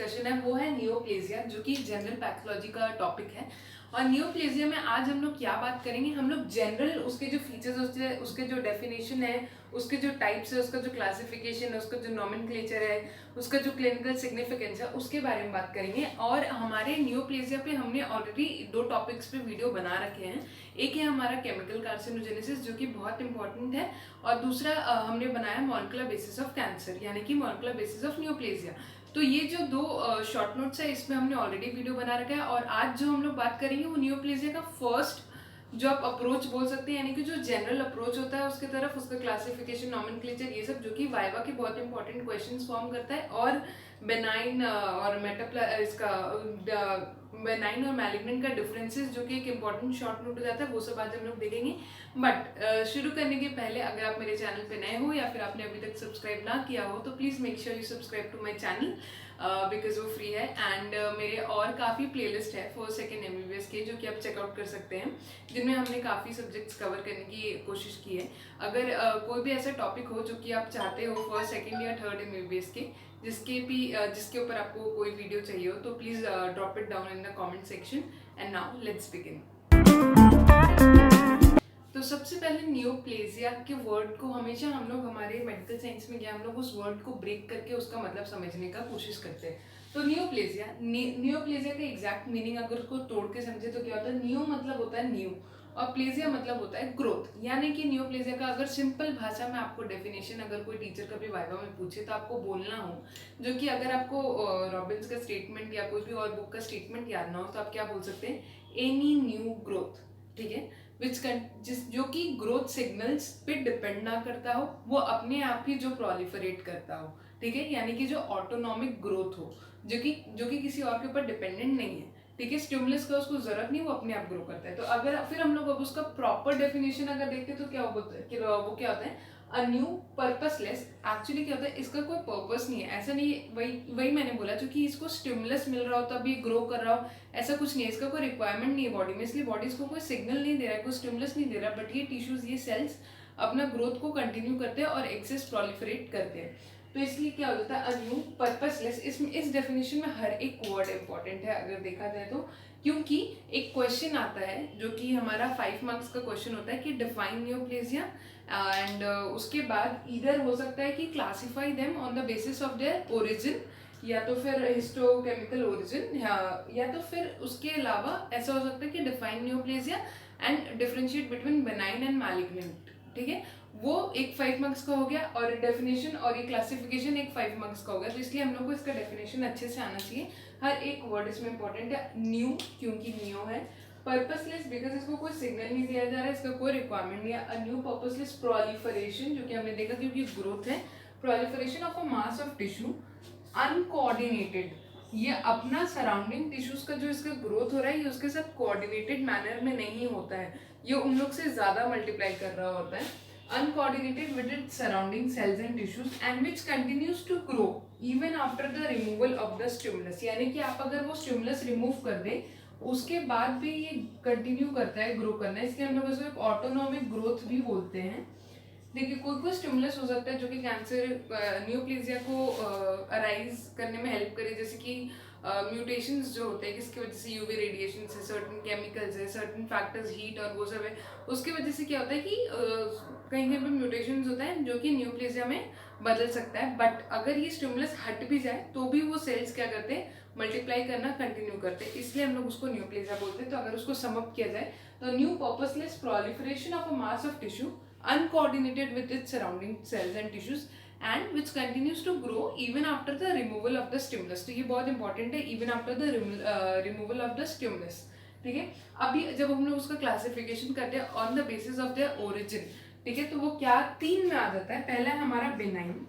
Discussion है वो है नियोप्लेजिया, जो कि जनरल पैथोलॉजी का टॉपिक है। और नियोप्लेजिया में आज हम लोग क्या बात करेंगे, हम लोग जनरल उसके जो फीचर्स होते हैं, उसके जो डेफिनेशन है, उसके जो टाइप्स है, उसका जो क्लासिफिकेशन है, उसका जो नॉमेनक्लेचर है, उसका जो क्लिनिकल सिग्निफिकेंस है, उसके बारे में बात करेंगे। और हमारे नियोप्लेजिया पे हमने ऑलरेडी 2 टॉपिक्स पे वीडियो बना रखे हैं। एक है हमारा केमिकल कार्सिनोजेनेसिस, जो कि बहुत इंपॉर्टेंट है, और दूसरा हमने बनाया मॉलिक्यूलर बेसिस ऑफ कैंसर, यानी कि मॉलिक्यूलर बेसिस ऑफ नियोप्लेजिया। तो ये जो 2 शॉर्ट नोट्स है, इसमें हमने ऑलरेडी वीडियो बना रखा है। और आज जो हम लोग बात करेंगे वो नियोप्लेजिया का फर्स्ट जो आप अप्रोच बोल सकते हैं, यानी कि जो जनरल अप्रोच होता है उसके तरफ, उसका क्लासिफिकेशन, नॉमेनक्लेचर, ये सब जो कि वाइवा के बहुत इंपॉर्टेंट क्वेश्चंस फॉर्म करता है। और बेनाइन और बेनाइन और मैलिग्नेंट का डिफरेंसेस, जो कि एक इंपॉर्टेंट शॉर्ट नोट हो जाता है, वो सब आज हम लोग देखेंगे। बट शुरू करने के पहले अगर आप मेरे चैनल पे नए हो या फिर आपने अभी तक सब्सक्राइब ना किया हो, तो please make sure you subscribe to my channel, because वो फ्री है। एंड मेरे और काफ़ी प्लेलिस्ट है फर्स्ट सेकेंड MBBS के, जो कि आप चेकआउट कर सकते हैं, जिनमें हमने काफ़ी सब्जेक्ट्स कवर करने की कोशिश की है। अगर कोई भी ऐसा टॉपिक हो जो कि आप चाहते हो फर्स्ट सेकेंड या थर्ड MBBS के, जिसके ऊपर आपको कोई वीडियो चाहिए हो, तो please drop it down in the comment section. And now let's begin. तो सबसे पहले नियोप्लेजिया के वर्ड को हमेशा हम लोग हमारे मेडिकल साइंस में हम लोग उस वर्ड को ब्रेक करके उसका मतलब समझने का कोशिश करते हैं। तो नियोप्लेजिया का एग्जैक्ट मीनिंग अगर उसको तोड़ के समझे तो क्या होता है, नियो मतलब होता है न्यू, और प्लेजिया मतलब होता है ग्रोथ। यानी कि नियोप्लेजिया का अगर सिंपल भाषा में आपको डेफिनेशन अगर कोई टीचर कभी वाइवा में पूछे तो आपको बोलना हो, जो कि अगर आपको रॉबिन्स का स्टेटमेंट या कोई भी और बुक का स्टेटमेंट याद ना हो, तो आप क्या बोल सकते हैं, एनी न्यू ग्रोथ। ठीक है, जो कि ग्रोथ सिग्नल्स पे डिपेंड ना करता हो, वो अपने आप ही जो प्रोलिफरेट करता हो। ठीक है, यानी कि जो ऑटोनॉमिक ग्रोथ हो, जो कि किसी और के ऊपर डिपेंडेंट नहीं है। ठीक है, स्टिमुलस का उसको जरूरत नहीं, वो अपने आप ग्रो करता है। तो अगर फिर हम लोग अब उसका प्रॉपर डेफिनेशन अगर देखते तो क्या होता है कि वो क्या होता है, अ न्यू पर्पसलेस। एक्चुअली क्या होता है, इसका कोई पर्पस नहीं है, ऐसा नहीं है। वही मैंने बोला, जो कि इसको स्टिमुलस मिल रहा हो तभी ग्रो कर रहा हो, ऐसा कुछ नहीं है। इसका कोई रिक्वायरमेंट नहीं है बॉडी में, इसलिए बॉडी इसको कोई सिग्नल नहीं दे रहा है, कोई स्टिमुलस नहीं दे रहा, बट ये टिश्यूज, ये सेल्स अपना ग्रोथ को कंटिन्यू करते हैं और एक्सेस प्रोलिफरेट करते हैं। तो इसलिए क्या होता है, अ न्यू पर्पसलेस। इस डेफिनेशन में हर एक वर्ड इंपॉर्टेंट है अगर देखा जाए तो, क्योंकि एक क्वेश्चन आता है जो कि हमारा 5 मार्क्स का क्वेश्चन होता है कि डिफाइन नियोप्लेजिया, एंड उसके बाद इधर हो सकता है कि classify them on the basis of their origin, या तो फिर हिस्टोकेमिकल ओरिजिन, या तो फिर उसके अलावा ऐसा हो सकता है कि define neoplasia and differentiate between benign and malignant. ठीक है, वो एक 5 मार्क्स का हो गया, और डेफिनेशन और ये क्लासिफिकेशन एक 5 मार्क्स का हो गया। तो इसलिए हम लोग को इसका डेफिनेशन अच्छे से आना चाहिए। हर एक वर्ड इसमें इंपॉर्टेंट है। न्यू क्योंकि न्यू है, पर्पसलेस बिकॉज इसको कोई सिग्नल नहीं दिया जा रहा है, इसका कोई रिक्वायरमेंट नहीं है। अ न्यू पर्पसलेस प्रोलिफरेशन, जो कि हमने देखा क्योंकि ग्रोथ है, proliferation of a mass of tissue uncoordinated. ये अपना सराउंडिंग टिश्यूज का जो इसका ग्रोथ हो रहा है, ये उसके साथ कोऑर्डिनेटेड मैनर में नहीं होता है, ये उन लोग से ज्यादा मल्टीप्लाई कर रहा होता है। Uncoordinated with its surrounding cells and tissues and which continues to grow even after the removal of the stimulus. यानी कि आप अगर वो स्टिमुलस रिमूव कर दे, उसके बाद भी ये कंटिन्यू करता है ग्रो करना, इसलिए हम लोग इसको ऑटोनॉमिक ग्रोथ भी बोलते हैं। देखिए, कोई स्टिमुलस हो सकता है जो कि कैंसर नियोप्लेजिया को अराइज करने में हेल्प करे, जैसे कि म्यूटेशंस जो होते हैं, किसकी वजह से, यूवी रेडिएशन से, सर्टेन केमिकल्स है, सर्टेन फैक्टर्स, हीट और वो सब है, उसकी वजह से क्या होता है कि कहीं कहीं पे म्यूटेशंस होता है जो कि नियोप्लेजिया में बदल सकता है। बट अगर ये स्टिमुलस हट भी जाए तो भी वो सेल्स क्या करते हैं, मल्टीप्लाई करना कंटिन्यू करते हैं, इसलिए हम लोग उसको नियोप्लेजिया बोलते हैं। तो अगर उसको सम अप किया जाए तो new purposeless proliferation of a mass of tissue uncoordinated with its surrounding cells and tissues and which continues to grow even after the removal of the stimulus। तो ये बहुत इंपॉर्टेंट है, even after the removal of the stimulus। ठीक है, अभी जब हम लोग उसका क्लासिफिकेशन करते हैं on the basis of their origin, ठीक है, तो वो क्या 3 में आ जाता है। पहला है हमारा बेनाइन,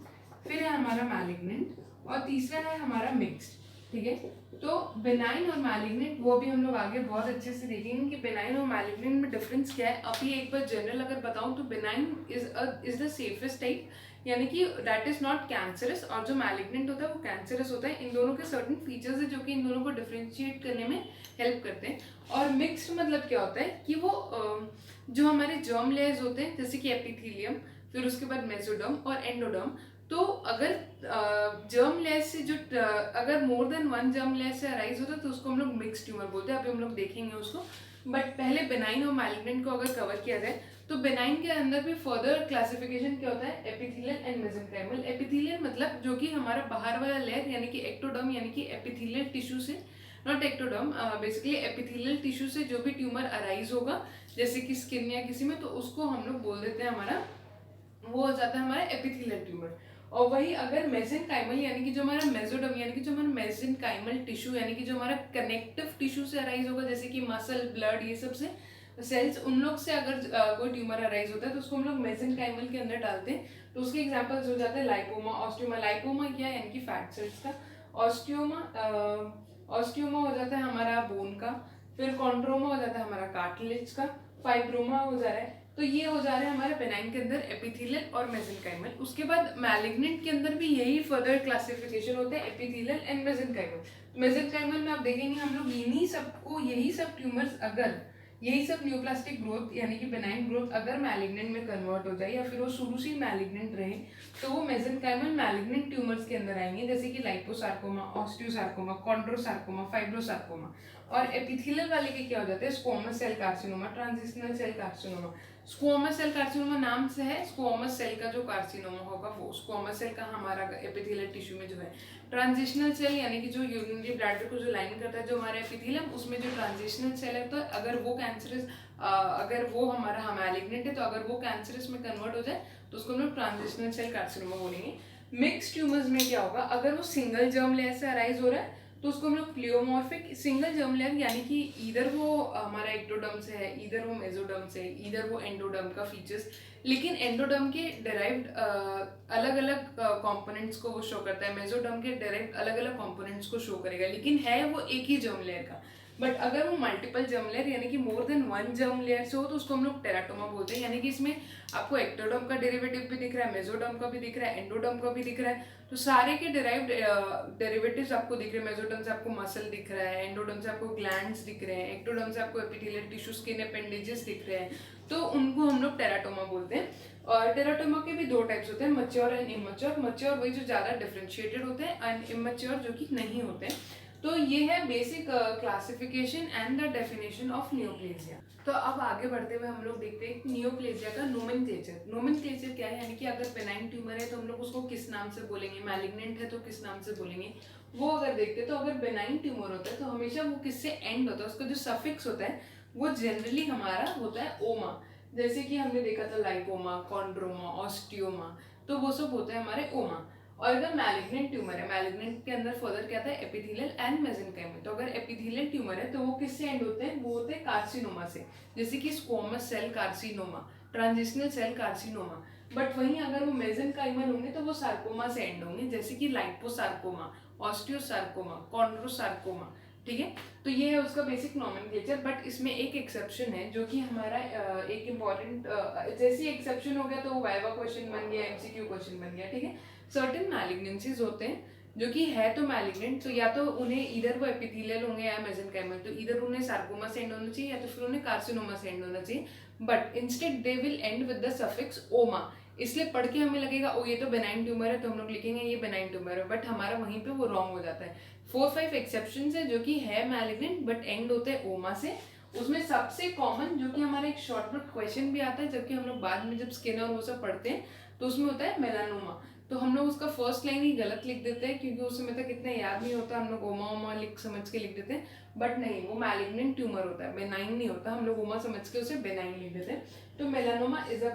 फिर है हमारा मैलिग्नेंट, और तीसरा है हमारा मिक्स्ड। ठीक है, तो बेनाइन और मैलिग्नेंट वो भी हम लोग आगे बहुत अच्छे से देखेंगे कि बेनाइन और मैलिग्नेंट में डिफरेंस क्या है। अभी एक बार जनरल अगर बताऊं तो benign is the safest type, यानी कि दैट इज नॉट कैंसरस, और जो मैलिग्नेंट होता है वो कैंसरस होता है। इन दोनों के सर्टेन फीचर्स है जो कि इन दोनों को डिफरेंशिएट करने में हेल्प करते हैं। और मिक्स्ड मतलब क्या होता है कि वो जो हमारे जर्म लेयर्स होते हैं, जैसे कि एपिथेलियम, फिर उसके बाद मेसोडर्म और एंडोडर्म, तो अगर जर्म लेयर से जो अगर more than one germ layer से अराइज होता है तो उसको हम लोग मिक्स ट्यूमर बोलते हैं, अभी हम लोग देखेंगे उसको। बट पहले बेनाइन और मैलिग्नेंट को अगर कवर किया जाए तो बेनाइन के अंदर भी फर्दर क्लासिफिकेशन क्या होता है, एपिथेलियल एंड मेसेंकाइमल। एपिथेलियल मतलब जो कि हमारा बाहर वाला लेयर यानी कि एक्टोडर्म यानी कि एपिथेलियल टिश्यू से, not ectoderm, basically epithelial tissue से जो भी ट्यूमर अराइज होगा जैसे कि स्किन या किसी में, तो उसको हम लोग बोल देते हैं हमारा, वो हो जाता है हमारा एपिथेलियल ट्यूमर। और वही अगर मेसेंकाइमल यानी कि जो हमारा मेसोडर्म यानी कि जो हमारा मेसेंकाइमल टिश्यू यानी कि जो हमारा कनेक्टिव टिश्यू से अराइज होगा जैसे कि मसल, ब्लड, ये सब से सेल्स, उन लोग से अगर कोई ट्यूमर अराइज होता है तो उसको हम लोग मेसेंकाइमल के अंदर डालते हैं। तो उसके एग्जांपल्स हो जाते हैं लाइपोमा, ऑस्टियोमा। लाइपोमा क्या है, यानी कि फैट सेल्स का। ऑस्टियोमा, ऑस्टियोमा हो जाता है हमारा बोन का। फिर कॉन्ड्रोमा हो जाता है हमारा कार्टिलेज का। फाइब्रोमा हो जा रहा है। तो ये हो जा रहा है हमारे बेनाइन के अंदर एपिथेलियल और मेसेंकाइमल। उसके बाद मैलिग्नेंट के अंदर भी यही फर्दर क्लासिफिकेशन होते हैं, एपिथेलियल एंड मेसेंकाइमल। मेसेंकाइमल में आप देखेंगे हम लोग इन्हीं सबको, यही सब ट्यूमर्स अगर, यही सब न्यूप्लास्टिक ग्रोथ यानी कि बेनाइन ग्रोथ अगर मैलिग्नेंट में कन्वर्ट हो जाए या फिर वो शुरू से ही मैलिग्नेंट रहे तो वो मेसेंकाइमल मैलिग्नेंट ट्यूमर्स के अंदर आएंगे, जैसे कि लाइपोसार्कोमा, ऑस्टियोसार्कोमा, कॉन्ड्रोसार्कोमा, फाइब्रोसार्कोमा। और एपिथेलियल वाले के क्या हो जाते हैं, squamous cell carcinoma, transitional cell carcinoma. Squamous cell carcinoma नाम से है, स्क्वोमस सेल का जो कार्सिनोमा होगा वो स्क्वोमस सेल का हमारा एपिथेलियल टिश्यू में जो है। ट्रांजिशनल सेल यानी कि जो यूरिनरी ब्लैडर को जो लाइन करता है जो हमारा एपिथेलियम, उसमें जो ट्रांजिशनल सेल है, तो अगर वो कैंसरस, अगर वो हमारा मैलिग्नेंट है तो अगर वो कैंसरस में कन्वर्ट हो जाए तो उसको हम लोग ट्रांजिशनल सेल कार्सिनोमा बोलेंगे। मिक्स ट्यूमर्स में क्या होगा, अगर वो सिंगल जर्म लेयर से अराइज हो रहा है तो उसको हम लोग प्लियोमॉर्फिक सिंगल जर्म लेयर यानी कि इधर वो हमारा एक्टोडर्म से है, इधर वो मेसोडर्म से, इधर वो एंडोडर्म का फीचर्स, लेकिन एंडोडर्म के डिराइव्ड अलग अलग कंपोनेंट्स को वो शो करता है, मेसोडर्म के डायरेक्ट अलग अलग कंपोनेंट्स को शो करेगा, लेकिन है वो एक ही जर्म लेयर का। बट अगर वो मल्टीपल जर्म लेयर यानी कि more than one germ layer से हो तो उसको हम लोग टेराटोमा बोलते हैं। यानी कि इसमें आपको एक्टोडर्म का डेरिवेटिव भी दिख रहा है, मेसोडर्म का भी दिख रहा है, एंडोडर्म का भी दिख रहा है, तो सारे के डिराइव्ड डेरिवेटिव्स आपको दिख रहे हैं। मेसोडर्म से आपको मसल दिख रहा है, एंडोडर्म से आपको ग्लैंड्स दिख रहे हैं, एक्टोडर्म से आपको एपिथेलियल टिश्यू, स्किन अपेंडेजेस दिख रहे हैं, तो उनको हम लोग टेराटोमा बोलते हैं। और टेराटोमा के भी दो टाइप्स होते हैं, मैच्योर एंड इमैच्योर। मैच्योर वही जो ज़्यादा डिफरेंशिएटेड होते हैं, एंड इमैच्योर जो कि नहीं होते हैं। तो ये है basic classification and the definition of neoplasia. तो अब आगे बढ़ते हुए हम लोग देखते हैं नियोप्लेजिया का नोमेनक्लेचर। नोमेनक्लेचर क्या है, यानी कि अगर बेनाइन ट्यूमर है तो हम लोग उसको किस नाम से बोलेंगे, मैलिग्नेंट है तो किस नाम से बोलेंगे, वो अगर देखते हैं तो अगर बेनाइन ट्यूमर होता है तो हमेशा वो किससे एंड होता है, उसका जो सफिक्स होता है वो जनरली हमारा होता है ओमा। जैसे कि हमने देखा था लाइपोमा, कॉन्ड्रोमा, ऑस्टियोमा, तो वो सब होता है हमारे ओमा। और अगर मैलिग्नेंट ट्यूमर है, मैलिग्नेंट के अंदर फर्दर क्या था, एपिथेलियल एंड मेसेंकाइमल। तो अगर एपिथेलियल ट्यूमर है तो वो किससे एंड होते हैं, वो होते हैं कार्सिनोमा से, जैसे कि squamous cell carcinoma, transitional cell carcinoma. But वहीं अगर वो मेसेंकाइमल होंगे तो वो सार्कोमा से एंड होंगे, जैसे कि लाइपोसार्कोमा, ऑस्टियोसार्कोमा, कॉन्ड्रोसार्कोमा। ठीक है, तो ये है उसका बेसिक नॉमेनक्लेचर। बट इसमें एक एक्सेप्शन है जो कि हमारा एक इम्पॉर्टेंट, जैसे एक्सेप्शन हो गया तो वो वाइवा क्वेश्चन बन गया, एमसीक्यू क्वेश्चन बन गया। ठीक है, सर्टेन मैलिग्नेंसीज होते हैं जो कि है तो मैलिग्नेंट, तो या तो उन्हें इधर वो एपिथेलियल होंगे या मेसेंकाइमल, तो इधर उन्हें सार्कोमा से एंड होना चाहिए या तो फिर उन्हें कार्सिनोमा से एंड होना चाहिए। But instead they will and with the suffix ओमा। इसलिए पढ़ के हमें लगेगा ओ ये तो बेनाइन ट्यूमर है तो हम लोग लिखेंगे ये बेनाइन ट्यूमर है, बट हमारा वहीं पे वो रॉन्ग हो जाता है। 4-5 एक्सेप्शन है जो कि है मैलिग्नेंट बट एंड होते हैं ओमा से। उसमें सबसे कॉमन जो कि हमारा एक शॉर्टकट क्वेश्चन भी आता है, जबकि हम लोग बाद में जब स्किन और वो सब पढ़ते हैं तो उसमें होता है मेलानोमा। तो हम लोग उसका फर्स्ट लाइन ही गलत लिख देते हैं क्योंकि उस समय तक इतना याद नहीं होता, हम लोग ओमा ओमा लिख समझ के लिख देते हैं। बट नहीं, वो मैलिग्नेंट ट्यूमर होता है, बेनाइन नहीं होता, हम लोग ओमा समझ के उसे बेनाइन लिख देते हैं। तो मेलानोमा इज अ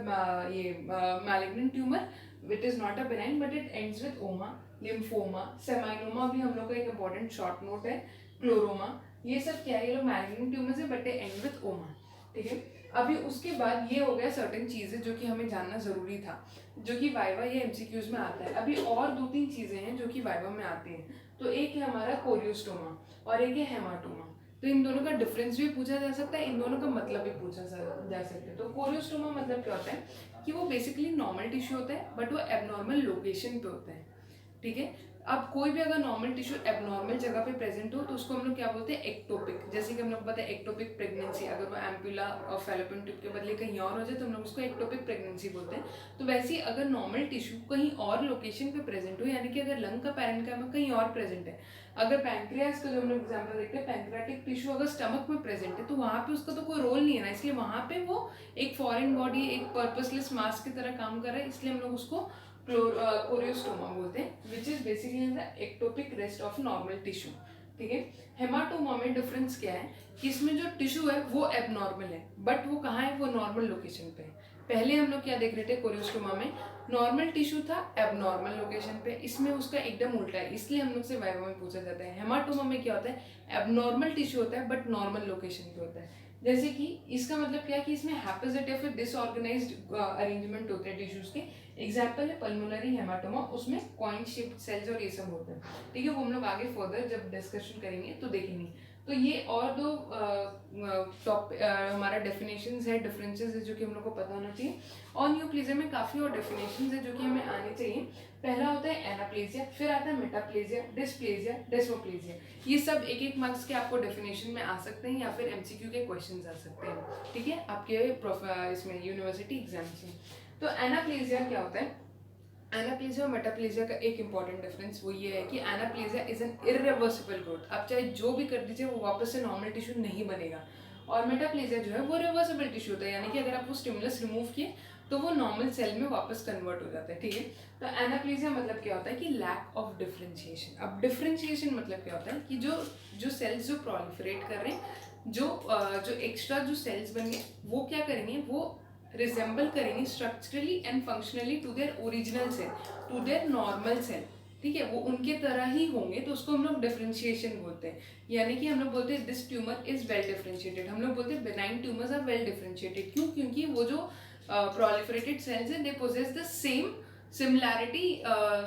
ये malignant tumour which is not a benign but it ends with ओमा। लिम्फोमा, सेमाइनोमा भी हम लोग का एक इंपॉर्टेंट शॉर्ट नोट है। क्लोरोमा, ये सब क्या है, ये लोग मैलिग्नेंट ट्यूमर्स है बट एंड विद ओमा। ठीक है, अभी उसके बाद ये हो गया सर्टेन चीजें जो कि हमें जानना जरूरी था, जो कि वाइवा या एमसीक्यूज में आता है। अभी और 2-3 चीजें हैं जो कि वाइवा में आती हैं। तो एक है हमारा कोरियोस्टोमा और एक है हेमाटोमा। तो इन दोनों का डिफरेंस भी पूछा जा सकता है, इन दोनों का मतलब भी पूछा जा सकता है। तो कोरियोस्टोमा मतलब क्या होता है कि वो बेसिकली नॉर्मल टिश्यू होता है बट वो एबनॉर्मल लोकेशन पे होता है। ठीक है, अब कोई भी अगर नॉर्मल टिश्यू एबनॉर्मल जगह पे प्रेजेंट हो तो उसको हम लोग क्या बोलते हैं, एक्टोपिक। जैसे कि हम लोग को पता है एक्टोपिक प्रेगनेंसी, अगर वो एम्पुला और फैलोपियन ट्यूब के बदले कहीं और हो जाए तो हम लोग उसको एक्टोपिक प्रेगनेंसी बोलते हैं। तो वैसे ही अगर नॉर्मल टिश्यू कहीं और लोकेशन पे प्रेजेंट हो, यानी कि अगर लंग का पैरेन्काइमा कहीं और प्रेजेंट है, अगर पैंक्रियास का जो हम लोग एग्जाम्पल देखते हैं, पैंक्रियाटिक टिश्यू अगर स्टमक में प्रेजेंट है तो वहाँ पे उसका तो कोई रोल नहीं है ना, इसलिए वहाँ पे वो एक फॉरेन बॉडी, एक पर्पसलेस मास की तरह काम कर रहा है, इसलिए हम लोग उसको कोरियोस्टोमा बोलते हैं, which is basically the ectopic rest of normal tissue. ठीक है। हेमाटोमा में डिफरेंस क्या है कि इसमें जो टिश्यू है वो एबनॉर्मल है, बट वो कहाँ है, वो नॉर्मल लोकेशन पे है। पहले हम लोग क्या देख रहे थे, कोरियोस्टोमा में नॉर्मल टिश्यू था एबनॉर्मल लोकेशन पे, इसमें उसका एकदम उल्टा है, इसलिए हम लोग से वाइवा में पूछा जाता है। हेमाटोमा में क्या होता है, एबनॉर्मल टिश्यू होता है बट नॉर्मल लोकेशन पे होता है। जैसे कि इसका मतलब क्या है कि इसमें हैपेजेट या फिर डिसऑर्गेनाइज्ड अरेंजमेंट होते हैं टिश्यूज के। एग्जाम्पल है पल्मोनरी हेमाटोमा, उसमें कॉइन शेप्ड सेल्स और ये सब होते हैं। ठीक है, वो हम लोग आगे फर्दर जब डिस्कशन करेंगे तो देखेंगे। तो ये और दो हमारा डेफिनेशंस है, डिफरेंसेस है जो कि हम लोग को पता होना चाहिए। और न्यूप्लेजिया में काफ़ी और डेफिनेशंस है जो कि हमें आने चाहिए। पहला होता है एनाप्लेजिया, फिर आता है मेटाप्लेजिया, डिस्प्लेजिया, डेस्मोप्लेजिया। ये सब एक एक मार्क्स के आपको डेफिनेशन में आ सकते हैं या फिर एमसीक्यू के क्वेश्चंस आ सकते हैं। ठीक है, आपके इसमें यूनिवर्सिटी एग्जाम्स में। तो एनाप्लेजिया क्या होता है, एनाप्लेजिया और मेटाप्लेजिया का एक इंपॉर्टेंट डिफरेंस वो ये है कि एनाप्लेजिया इज एन इरिवर्सिबल ग्रोथ, आप चाहे जो भी कर दीजिए वो वापस से नॉर्मल टिश्यू नहीं बनेगा। और मेटाप्लेजिया जो है वो रिवर्सिबल टिश्यू होता है, यानी कि अगर आप वो स्टिमुलस रिमूव किए तो वो नॉर्मल सेल में वापस कन्वर्ट हो जाता है। ठीक है। तो एनाप्लेजिया मतलब क्या होता है कि लैक ऑफ डिफरेंशिएशन। अब डिफरेंशिएशन मतलब क्या होता है कि जो सेल्स जो प्रोलिफरेट कर रहे हैं, जो एक्स्ट्रा जो सेल्स बन गए वो क्या करेंगे, वो रिजेंबल करेंगे structurally and functionally to their original cell, to their normal cell. ठीक है, वो उनके तरह ही होंगे, तो उसको हम लोग डिफरेंशिएशन बोलते हैं। यानी कि हम लोग बोलते हैं this tumour is well differentiated, हम लोग बोलते हैं benign tumours are well differentiated. क्यों? क्योंकि वो जो प्रोलिफरेटेड सेल्स हैं they possess the same similarity,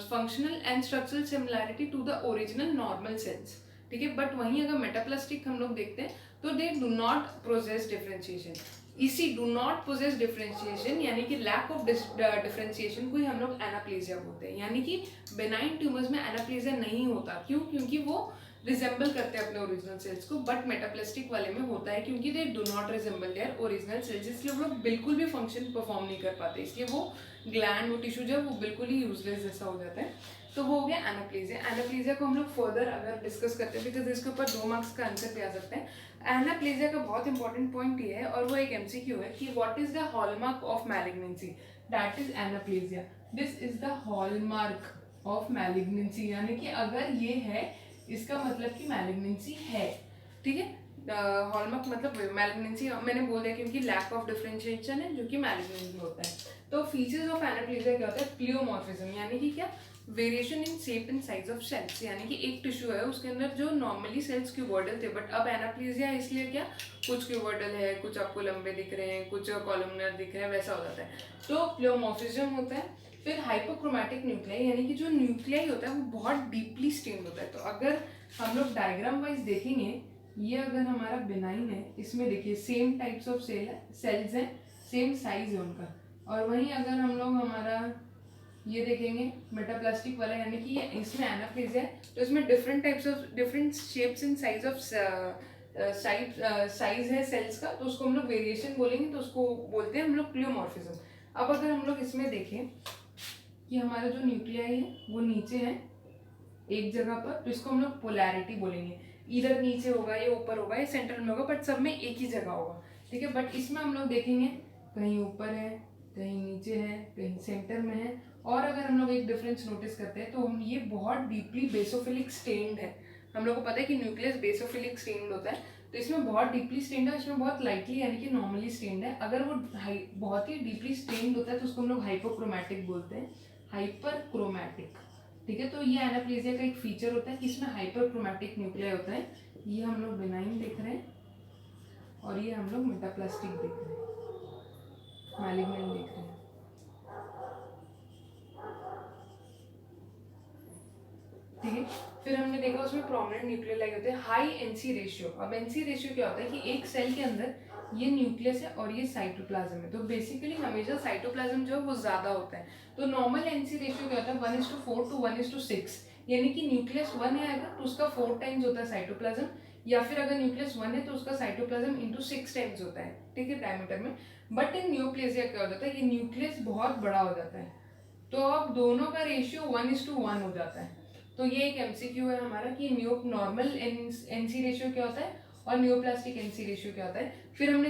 functional and structural similarity to the original normal cells. ठीक है, बट वहीं अगर मेटाप्लास्टिक हम लोग देखते हैं तो दे डू नॉट प्रोसेस डिफरेंशिएशन। इसी डू नॉट पोजेस डिफरेंशिएशन यानी कि लैक ऑफ डिफरेंशिएशन को ही हम लोग एनाप्लेजिया बोलते हैं। यानी कि बेनाइन ट्यूमर्स में एनाप्लेजिया नहीं होता। क्यों? क्योंकि वो रिजेंबल करते हैं अपने ओरिजिनल सेल्स को, बट मेटाप्लास्टिक वाले में होता है क्योंकि they do not resemble their original cells, इसलिए वो लोग बिल्कुल भी फंक्शन परफॉर्म नहीं कर पाते, इसलिए वो ग्लैंड, वो टिश्यू जो है वो बिल्कुल ही यूजलेस जैसा हो जाता है। तो वो हो गया एनाप्लेजिया। एनाप्लेजिया को हम लोग फर्दर अगर डिस्कस करते हैं, बिकॉज इसके ऊपर 2 मार्क्स का आंसर भी आ सकते हैं। एनाप्लेजिया का बहुत इंपॉर्टेंट पॉइंट ये है, और वो एक एमसीक्यू है, कि what is the hallmark of malignancy, that is anaplasia. This is the hallmark of malignancy, यानी कि अगर ये है इसका मतलब कि मैलिग्नेंसी है। ठीक है, हॉलमार्क मतलब मैलिग्नेंसी मैंने बोल दिया क्योंकि लैक ऑफ डिफरेंशिएशन है जो कि मैलिग्नेंसी में होता है। तो फीचर्स ऑफ एनाप्लेजिया क्या होता है, प्लियोमॉर्फिज्म, यानी कि क्या, variation in shape and size of cells, यानी कि एक टिश्यू है उसके अंदर जो नॉर्मली सेल्स क्यूबॉइडल थे, बट अब एनाप्लेजिया है इसलिए क्या, कुछ क्यूबॉइडल है, कुछ आपको लंबे दिख रहे हैं, कुछ कॉलमनर दिख रहे हैं, वैसा हो जाता है। तो प्लियोमॉर्फिज्म होता है। फिर हाइपोक्रोमैटिक न्यूक्लियाई, यानी कि जो न्यूक्लियाई होता है वो बहुत डीपली स्टेन्ड होता है। तो अगर हम लोग डायग्राम वाइज देखेंगे, ये अगर हमारा बेनाइन है, इसमें देखिए सेम टाइप्स ऑफ सेल्स हैं, सेम साइज है उनका। और वहीं अगर हम लोग हमारा ये देखेंगे मेटाप्लास्टिक वाला, यानी कि ये इसमें एनाप्लेजिया है, तो इसमें different types of different shapes and size of size है सेल्स का, तो उसको हम लोग वेरिएशन बोलेंगे, तो उसको बोलते हैं हम लोग प्लियोमॉर्फिज्म। अब अगर हम लोग इसमें देखें कि हमारा जो न्यूक्लियाई है वो नीचे है एक जगह पर, तो इसको हम लोग पोलैरिटी बोलेंगे, इधर नीचे होगा, ये ऊपर होगा, ये सेंटर में होगा, बट सब में एक ही जगह होगा। ठीक है, बट इसमें हम लोग देखेंगे कहीं ऊपर है, कहीं नीचे है, कहीं सेंटर में है। और अगर हम लोग एक डिफरेंस नोटिस करते हैं तो हम ये बहुत डीपली बेसोफिलिक स्टेन्ड है। हम लोग को पता है कि न्यूक्लियस बेसोफिलिक स्टेन्ड होता है, तो इसमें बहुत डीपली स्टेन्ड है, इसमें बहुत लाइटली यानी कि नॉर्मली स्टेन्ड है। अगर वो बहुत ही डीपली स्टेन्ड होता है तो उसको हम लोग हाइपोक्रोमैटिक बोलते हैं, हाइपरक्रोमैटिक। ठीक है, तो ये एनाप्लेजिया का एक फीचर होता है कि इसमें हाइपरक्रोमैटिक न्यूक्लियाई होता है। ये हम लोग बेनाइन देख रहे हैं और ये हम लोग मेटाप्लास्टिक देख रहे हैं, मैलिग्नेंट देख रहे हैं। ठीक है, फिर हमने देखा उसमें प्रोमिनेंट न्यूक्लियाई होते हैं, हाई एनसी रेशियो। अब एनसी रेशियो क्या होता है कि एक सेल के अंदर ये न्यूक्लियस है और ये साइटोप्लाज्म है, तो बेसिकली हमेशा साइटोप्लाज्म जो है वो ज्यादा होता है। तो नॉर्मल एनसी रेशियो क्या होता है 1:4 to 1:6, यानी कि न्यूक्लियस 1 है अगर तो उसका 4 टाइम्स होता है साइटोप्लाज्म, या फिर अगर न्यूक्लियस 1 है तो उसका साइटोप्लाज्म इंटू 6 टाइम्स होता है, ठीक है, डायमीटर में। बट इन न्यूप्लेजिया क्या हो जाता है, ये न्यूक्लियस बहुत बड़ा हो जाता है, तो अब दोनों का रेशियो 1:1 हो जाता है। तो ये एक एमसीक्यू है हमारा कि न्यू नॉर्मल एनसी रेशियो क्या होता है और न्यूप्लास्टिक एनसी रेशियो क्या होता है। फिर हमने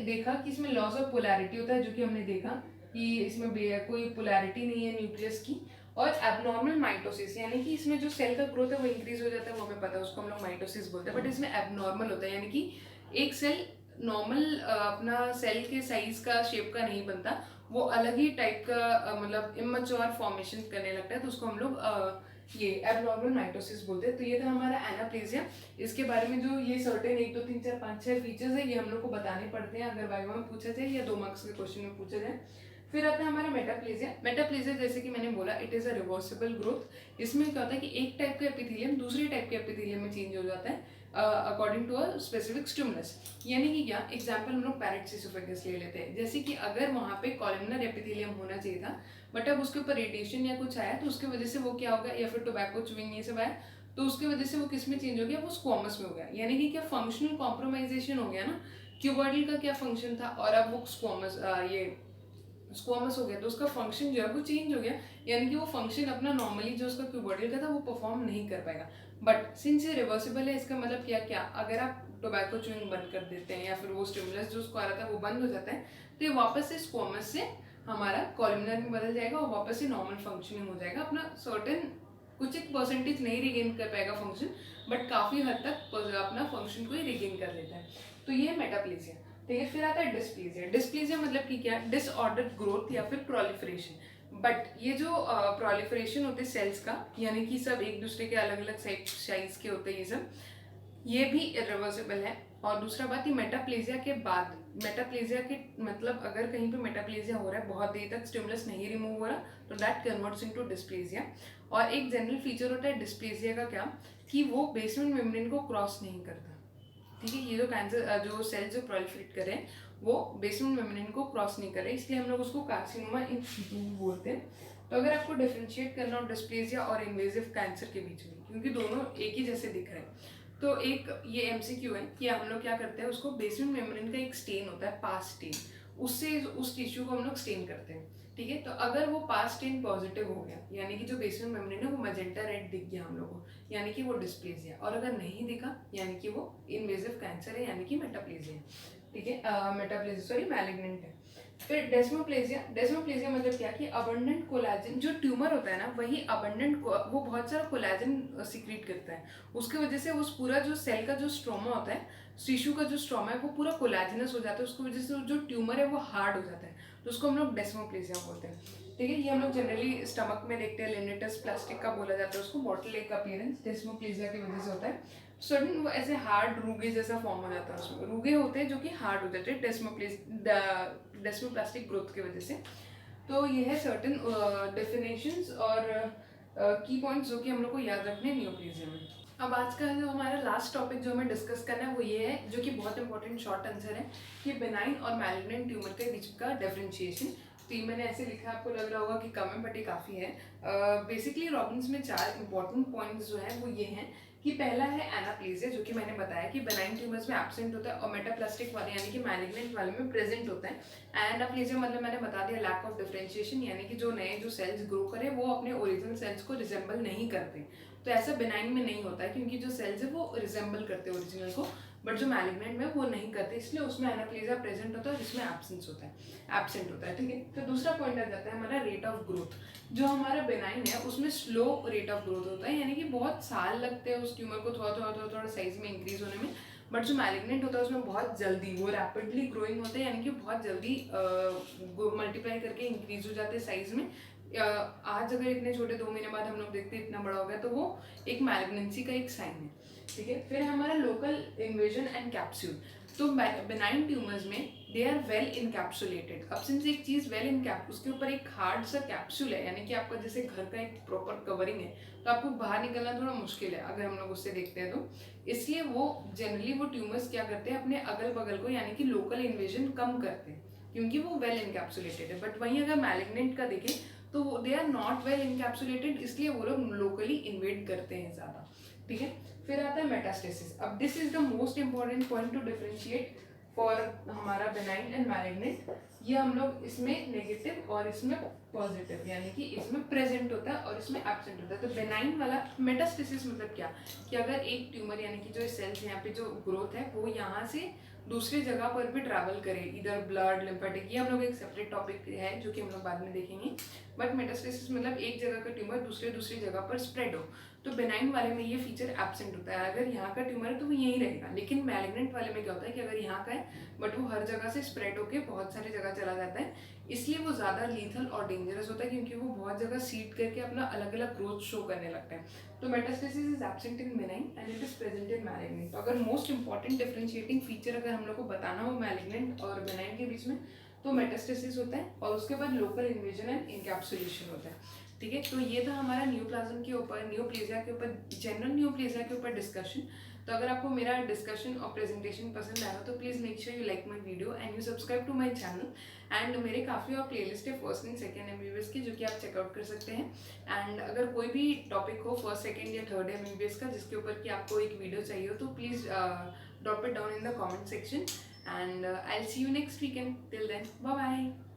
देखा कि इसमें लॉस ऑफ पोलैरिटी होता है, जो कि हमने देखा कि इसमें कोई पोलैरिटी नहीं है न्यूक्लियस की। और एबनॉर्मल माइटोसिस, यानी कि इसमें जो सेल का ग्रोथ है वो इंक्रीज हो जाता है, वो हमें पता है, उसको हम लोग माइटोसिस बोलते हैं। बट इसमें एबनॉर्मल होता है, यानी कि एक सेल नॉर्मल अपना सेल के साइज का शेप का नहीं बनता, वो अलग ही टाइप का मतलब इमेच्योर फॉर्मेशन करने लगता है, तो उसको हम लोग ये एबनॉर्मल माइटोसिस बोलते हैं। तो ये था हमारा एनाप्लेजिया। इसके बारे में जो ये सर्टेन 1 2 3 4 5 6 फीचर्स है, ये हम लोग को बताने पड़ते हैं अगर वाइवा में पूछा जाए या 2 मार्क्स के क्वेश्चन में पूछा जाए। फिर आता है हमारा मेटाप्लेजिया। मेटाप्लेजिया जैसे कि मैंने बोला, it is a reversible growth. इसमें क्या होता है कि एक टाइप का एपिथेलियम दूसरे टाइप के एपिथेलियम में चेंज हो जाता है according to a specific stimulus. यानी कि क्या, एग्जांपल हम लोग पैरेट्स एसोफेगस ले लेते हैं, जैसे कि अगर वहाँ पे कॉलमनर एपिथेलियम होना चाहिए था, बट अब उसके ऊपर रेडिएशन या कुछ आया तो उसकी वजह से वो क्या होगा, या फिर टोबैको च्यूइंग ये सब आया तो उसकी वजह से वो किस में चेंज हो गया, वो स्क्वामस में हो गया। यानी कि क्या फंक्शनल कॉम्प्रोमाइजेशन हो गया ना, क्यूबॉइडल का क्या फंक्शन था और अब वो स्क्वामस ये स्क्वामस हो गया, तो उसका फंक्शन जो है वो चेंज हो गया। यानी कि वो फंक्शन अपना नॉर्मली जो उसका क्यूबॉइडल का था वो परफॉर्म नहीं कर पाएगा। बट सिंस ये रिवर्सिबल है, इसका मतलब क्या, अगर आप टोबैको च्यूइंग बंद कर देते हैं या फिर वो स्टिमुलस जो उसको आ रहा था वो बंद हो जाता है, तो ये वापस से स्क्वामस से हमारा कॉलमनर में बदल जाएगा और वापस से नॉर्मल फंक्शनिंग हो जाएगा। अपना सर्टेन कुछ एक परसेंटेज नहीं रिगेन कर पाएगा फंक्शन, बट काफी हद तक अपना फंक्शन को ही रिगेन कर लेता है। तो ये मेटाप्लेजिया, ठीक है। फिर आता है डिस्प्लेजिया। डिस्प्लेजिया मतलब कि क्या, डिसऑर्डर्ड ग्रोथ या फिर प्रोलिफरेशन। बट ये जो प्रोलिफरेशन होते हैं सेल्स का, यानी कि सब एक दूसरे के अलग अलग साइज के होते हैं, ये सब ये भी इरिवर्सिबल है। और दूसरा बात, ये मेटाप्लेजिया के बाद, मेटाप्लेजिया के मतलब अगर कहीं पे मेटाप्लेजिया हो रहा है, बहुत देर तक स्टिमुलस नहीं रिमूव हो रहा, तो दैट कन्वर्ट्स इनटू डिस्प्लेजिया। और एक जनरल फीचर होता है डिस्प्लेजिया का क्या, कि वो बेसमेंट मेम्ब्रेन को क्रॉस नहीं करता, ठीक है। ये जो कैंसर जो सेल जो प्रोलिफरेट करें वो बेसमेंट मेम्ब्रेन को क्रॉस नहीं करे, इसलिए हम लोग उसको कार्सिनोमा इन सिटू बोलते हैं। तो अगर आपको डिफरेंशिएट करना हो डिस्प्लेजिया और इन्वेजिव कैंसर के बीच में, क्योंकि दोनों एक ही जैसे दिख रहे हैं, तो एक ये एमसीक्यू है कि हम लोग क्या करते हैं, उसको बेसमेंट मेम्ब्रेन का एक स्टेन होता है, पास स्टेन, उससे उस टिश्यू को हम लोग स्टेन करते हैं, ठीक है। तो अगर वो पास स्टेन पॉजिटिव हो गया, यानी कि जो बेसमेंट मेम्ब्रेन है वो मैजेंटा रेड दिख गया हम लोग को, यानी कि वो डिस्प्लेजिया। और अगर नहीं दिखा, यानी कि वो इन्वेजिव कैंसर है, यानी कि मेटाप्लेजिया, ठीक है। मेटाप्लेजिया सॉरी मैलिग्नेंट है। फिर डेस्मोप्लेजिया। डेस्मोप्लेजिया मतलब क्या कि अबंडेंट कोलेजन, जो ट्यूमर होता है ना वही अबंडेंट वो बहुत सारा कोलेजन सिक्रीट करता है, उसकी वजह से उस पूरा जो सेल का जो स्ट्रोमा होता है, टिश्यू का जो स्ट्रोमा है वो पूरा कोलेजनस हो जाता है, उसकी वजह से जो ट्यूमर है वो हार्ड हो जाता है, तो उसको हम लोग डेस्मोप्लेजिया बोलते हैं, ठीक है। ये हम लोग जनरली स्टमक में देखते हैं, लिनेटस प्लास्टिक का बोला जाता है उसको, बॉटल एक अपीयरेंस डेस्मोप्लेजिया की वजह से होता है। सडन वो ऐसे हार्ड रूगे जैसा फॉर्म हो जाता है, उसमें रूगे होते हैं जो कि हार्ड हो जाते हैं डेस्मोप्लास्टिक ग्रोथ की वजह से। तो ये है सर्टेन डेफिनेशंस और की पॉइंट्स जो कि हम लोग को याद रखने हैं न्यूप्लेजिया में। अब आज का जो हमारा लास्ट टॉपिक जो हमें डिस्कस करना है वो ये है, जो कि बहुत इंपॉर्टेंट शॉर्ट आंसर है, कि बेनाइन और मैलिग्नेंट ट्यूमर के बीच का डिफरेंशिएशन। तो ये मैंने ऐसे लिखा, आपको लग रहा होगा कि कम है, बट ये काफ़ी है। बेसिकली रॉबिन्स में 4 इंपॉर्टेंट पॉइंट्स जो हैं वो ये हैं कि पहला है एनाप्लेजिया, जो कि मैंने बताया कि बेनाइन ट्यूमर्स में एब्सेंट होता है और मेटाप्लास्टिक वाले यानी कि मैलिग्नेंट वाले में प्रेजेंट होता है। एनाप्लेजिया मतलब मैंने बता दिया लैक ऑफ डिफरेंशिएशन, यानी कि जो नए जो सेल्स ग्रो करें वो अपने ओरिजिनल सेल्स को रिजेंबल नहीं करते। तो ऐसा बेनाइन में नहीं होता है, क्योंकि जो सेल्स है वो रिजेंबल करते हैं ओरिजिनल को, बट जो मैलिग्नेंट में वो नहीं करते, इसलिए उसमें एनाप्लेजिया प्रेजेंट होता है और इसमें एब्सेंट होता है, ठीक है। तो दूसरा पॉइंट आ जाता है हमारा रेट ऑफ ग्रोथ। जो हमारा बेनाइन है उसमें स्लो रेट ऑफ ग्रोथ होता है, यानी कि बहुत साल लगते हैं उस ट्यूमर को थोड़ा साइज में इंक्रीज होने में। बट जो मैलिग्नेंट होता है उसमें बहुत जल्दी वो रैपिडली ग्रोइंग होते हैं, यानी कि बहुत जल्दी मल्टीप्लाई करके इंक्रीज हो जाते हैं साइज में। आज अगर इतने छोटे 2 महीने बाद हम लोग देखते हैं इतना बड़ा हो गया, तो वो एक मैलिग्नेंसी का एक साइन है, ठीक है। फिर हमारा लोकल इन्वेजन एंड कैप्सूल। तो बेनाइन ट्यूमर्स में दे आर वेल इनकैप्सुलेटेड। अब सिंस एक चीज वेल इनकैप, उसके ऊपर एक हार्ड सा कैप्सूल है, यानी कि आपका जैसे घर का एक प्रॉपर कवरिंग है, तो आपको बाहर निकलना थोड़ा मुश्किल है अगर हम लोग उससे देखते हैं तो। इसलिए वो जनरली वो ट्यूमर्स क्या करते हैं, अपने अगल बगल को यानी कि लोकल इन्वेजन कम करते हैं, क्योंकि वो वेल इनकैप्सुलेटेड है। बट वहीं अगर मैलिग्नेंट का देखें तो they are not well encapsulated, इसलिए वो लोग लोकली इन्वेड करते हैं ज़्यादा, ठीक है। फिर आता है मेटास्टेसिस। अब this is the most important point two differentiate for हमारा बेनाइन एंड मैलिग्नेंट। ये हम लोग इसमें नेगेटिव और इसमें पॉजिटिव, यानी कि इसमें प्रेजेंट होता है और इसमें एब्सेंट होता है। तो बेनाइन वाला मेटास्टेसिस मतलब क्या, कि अगर एक ट्यूमर यानी कि जो सेल्स यहाँ पे जो ग्रोथ है वो यहाँ से दूसरी जगह पर भी ट्रैवल करे, इधर ब्लड लिम्फेटिक, ये हम लोग एक सेपरेट टॉपिक है जो कि हम लोग बाद में देखेंगे। बट मेटास्टेसिस मतलब एक जगह का ट्यूमर दूसरी जगह पर स्प्रेड हो। तो बेनाइन वाले में ये फीचर एब्सेंट होता है, अगर यहाँ का ट्यूमर है तो वो यहीं रहेगा। लेकिन मैलिग्नेंट वाले में क्या होता है कि अगर यहाँ का है बट वो हर जगह से स्प्रेड होकर बहुत सारी जगह चला जाता है, इसलिए वो ज़्यादा लीथल और डेंजरस होता है, क्योंकि वो बहुत जगह सीड करके अपना अलग अलग ग्रोथ शो करने लगता है। तो metastasis is absent in benign and it is present in malignant. तो अगर मोस्ट इंपॉर्टेंट डिफरेंशिएटिंग फीचर अगर हम लोग को बताना हो मैलिग्नेंट और बेनाइन के बीच में, तो मेटास्टेसिस होता है और उसके बाद लोकल इन्वेजन एंड इनकैप्सुलेशन होता है, ठीक है। तो ये था हमारा न्यूप्लाज्म के ऊपर, न्यूप्लेजिया के ऊपर, जनरल न्यूप्लेजिया के ऊपर डिस्कशन। तो अगर आपको मेरा डिस्कशन और प्रेजेंटेशन पसंद आया तो please make sure you like my video and you subscribe to my channel. And मेरे काफ़ी और प्लेलिस्ट है फर्स्ट एंड सेकंड MBBS की, जो कि आप चेकआउट कर सकते हैं। एंड अगर कोई भी टॉपिक हो फर्स्ट सेकंड या थर्ड MBBS का जिसके ऊपर कि आपको एक वीडियो चाहिए हो, तो please drop it down in the comment section and I will see you next weekend. Till then bye bye.